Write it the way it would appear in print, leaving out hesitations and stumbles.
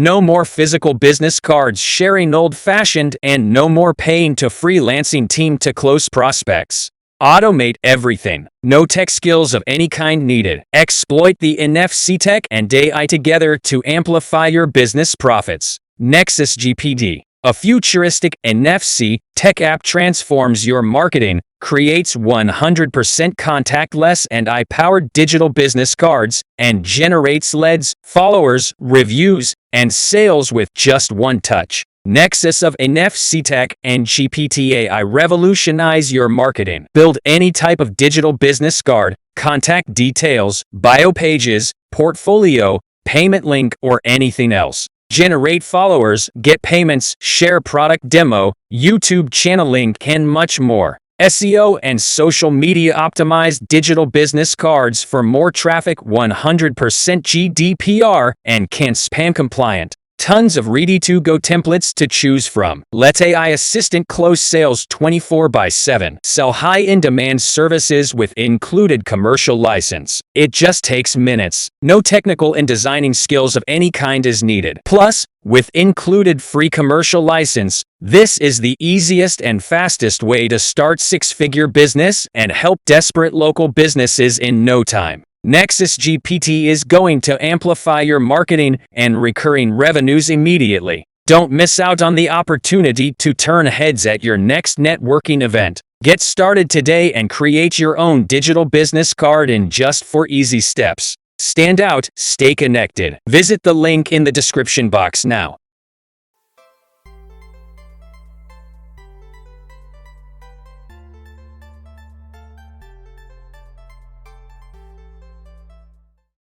No more physical business cards sharing old-fashioned, and no more paying to freelancing team to close prospects. Automate everything. No tech skills of any kind needed. Exploit the NFC tech and AI together to amplify your business profits. Nexus GPT, a futuristic NFC tech app, transforms your marketing, creates 100% contactless and AI-powered digital business cards, and generates leads, followers, reviews, and sales with just one touch. Nexus of NFC Tech and GPT AI revolutionize your marketing. Build any type of digital business card, contact details, bio pages, portfolio, payment link, or anything else. Generate followers, get payments, share product demo, YouTube channel link, and much more. SEO and social media optimized digital business cards for more traffic, 100% GDPR and can spam compliant. Tons of ready-to-go templates to choose from. Let AI assistant close sales 24/7. Sell high-in-demand services with included commercial license. It just takes minutes. No technical and designing skills of any kind is needed. Plus, with included free commercial license, this is the easiest and fastest way to start six-figure business and help desperate local businesses in no time. Nexus GPT is going to amplify your marketing and recurring revenues immediately. Don't miss out on the opportunity to turn heads at your next networking event. Get started today and create your own digital business card in just 4 easy steps. Stand out, stay connected. Visit the link in the description box now.